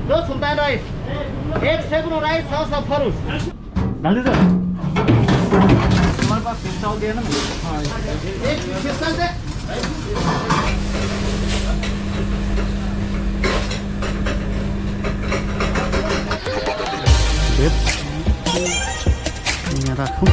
दो सुल्तान राइस एक सेकुनो rice sauce of फरूस डाल दीजिए हमारे पास पिस्ता हो गया ना हाँ एक पिस्ता दे यहाँ रखूँ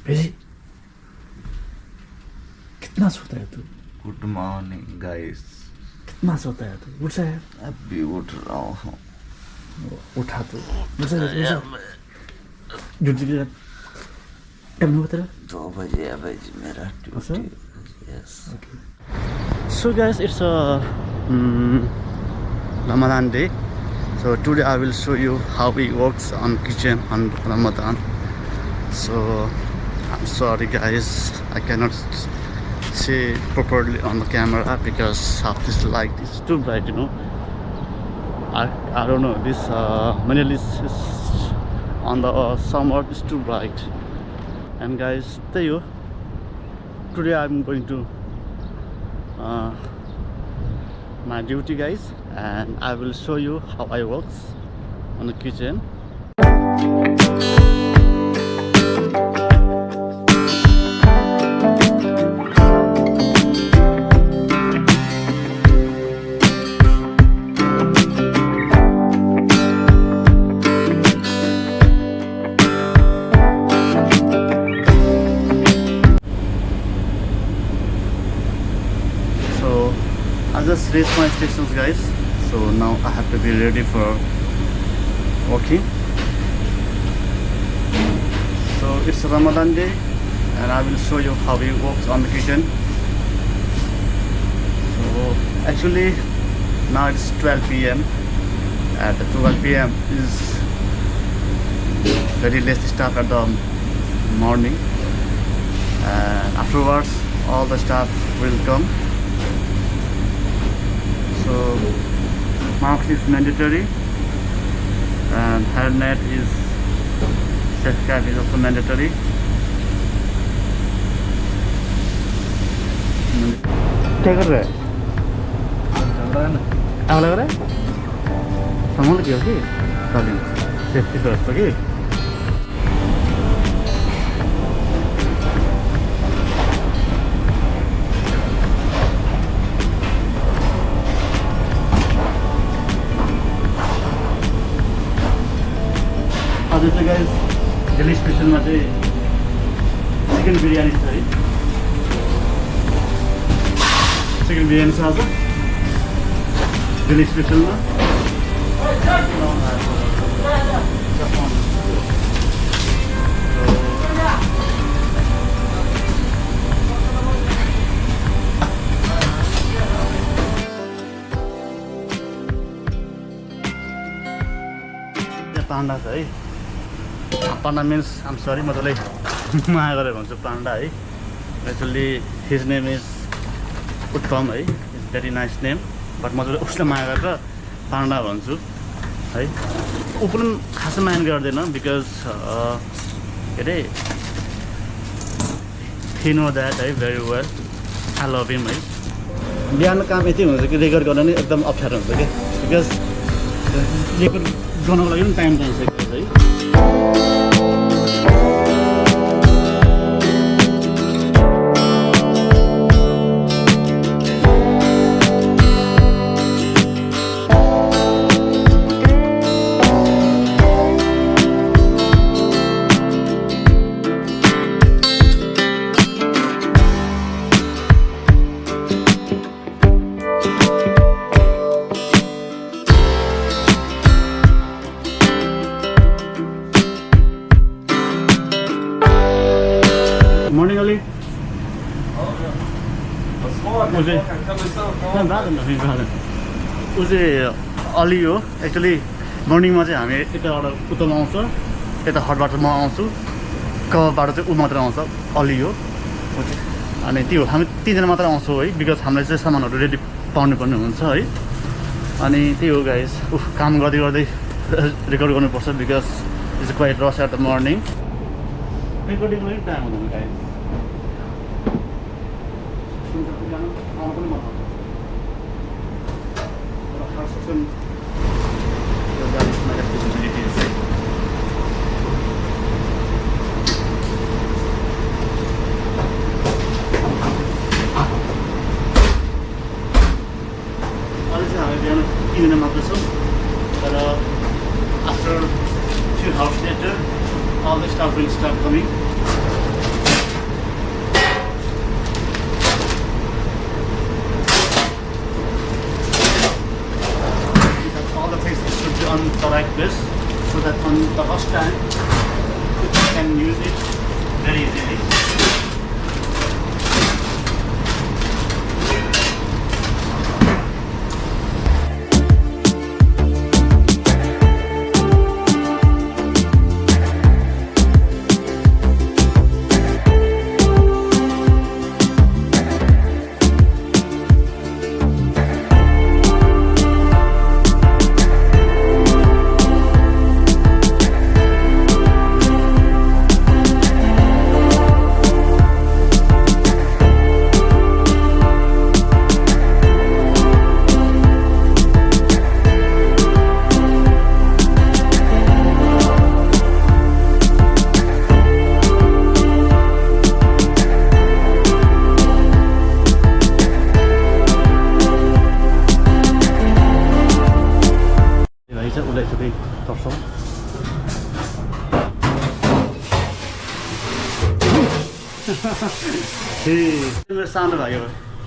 भेजी कितना सोता है तू? Good morning guys. कितना सोता है तू? उठ यार। अभी उठ रहा हूँ। उठा तू टाइम बता 2 बजे है भाई मेरा duty. Yes so guys, it's a Ramadan day, so today I will show you how it works on kitchen on Ramadan. So I'm sorry guys, I cannot see properly on the camera because of this light is too bright, you know. I don't know, this many list is on the summer is too bright. And guys, there you today I'm going to my duty guys, and I will show you how I works on the kitchen. I just reached my stations guys, so now I have to be ready for working. So it's a Ramadan day and I will show you how it works on the kitchen. So actually now it's 12 p.m. At 12 p.m. is very less staff at the morning, and afterwards all the staff will come. So mask is mandatory and hairnet is chest cap is also mandatory. क्या कर रहा है? क्या लग रहा है? संभाल के ओके चलिए सेफ्टी फर्स्ट ओके. आज चाहिँ गाइस दिल्ली स्पेसलमा चाहिँ चिकन बिरयानी छ है. चिकन बिरयानी छ आज दिल्ली स्पेसलमा. पान्डा छ है. पान्डा means I'm sorry म तँलाई माया गरेर भन्छु पान्डा है. Actually his name is Uttam है. It's very nice name, but म तँलाई उसलाई माया गरेर पान्डा भन्छु है. ऊ पनि खासै माया गर्दैन बिकज के अरे he know that है very well. I love him है. बिहान काम यति हुन्छ कि रेकर्ड गर्न नि एकदम अप्ठ्यारो हुन्छ कि बिकज रेकर्ड गर्नको लागि पनि टाइम चाहिन्छ है. ऊ चाहिँ अलि हो एक्चुअली मर्निङमा चाहिँ हामी यताबाट उतामा आउँछ यता हटबाट म आउँछु कबाट चाहिँ ऊ मात्र आउँछ अलि हो अनि त्यो हामी तिनजना मात्र आउँछौँ है बिकज हामीलाई चाहिँ सामानहरू रेडी पाउनुपर्ने हुन्छ है अनि त्यही हो गाइस काम गर्दै गर्दै रेकर्ड गर्नुपर्छ बिकज इट्स क्वाइट रस एट द मर्निङ रेकर्डिङको पनि टाइम हुँदैन guys After few hours later, all the stuff will start coming. All the things should be on like this, so that on the first time you can use it very easily.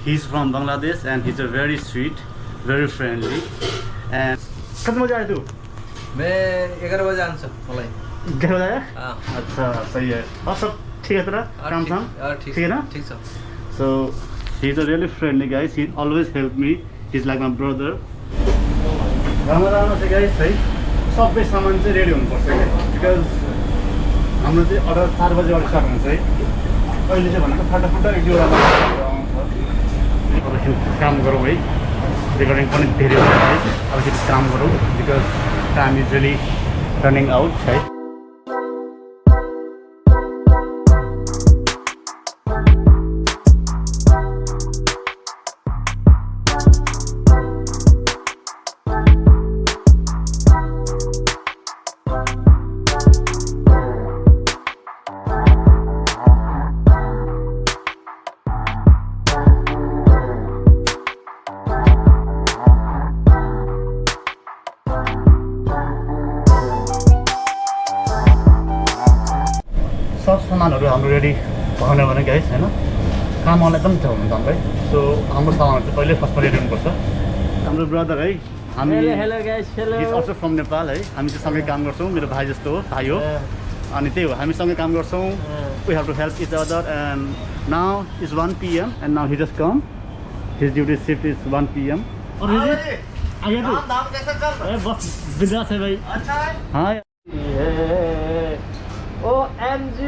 He's from Bangladesh and he's a very sweet, very friendly and कब बजे आए तू? मैं 11 बजे आना sir मलाई 11 बजे आया? हाँ अच्छा सही है और सब ठीक है तेरा काम शाम ठीक है ना? ठीक sir So he's a really friendly guy. He always help me. He's like my brother. Ramadan चाहिँ guys है सबै सामान चाहिँ रेडी हुनुपर्छ है because हाम्रो चाहिँ अर्डर 4 बजेबाट स्टार्ट हुन्छ है अहिले चाहिँ भनेको फटाफट एक दुईवटा काम गरौँ है रेकर्डिङ पनि धेरै हुन्छ है अलिकति काम गरौँ because time is really running out है सब सामानहरू हाम्रो रेडी भएन भने गाइस हैन काम आउन एकदम छ हुन्छ हामीलाई सो हाम्रो सामानहरू चाहिँ पहिले फर्स्टमा रेडी हुनुपर्छ हाम्रो ब्रदर है हामी hello guys hello is also from Nepal है हामी चाहिँ सँगै काम गर्छौँ मेरो भाइ जस्तो हो भाइ हो अनि त्यही हो हामी सँगै काम गर्छौँ we have to help each other and now is 1 PM and now he just come his duty shift is 1 PM और आगे तो नाम कैसा चल रहा है बस बिंदास है भाई अच्छा है हां OMG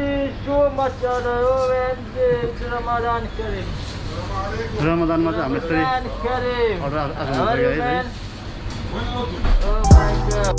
so much honor OMG Ramadan Kareem रमजानमा चाहिँ हाम्रो यसरी Ramadan Kareem अर्डर आएको हुन्छ गाइस Oh my god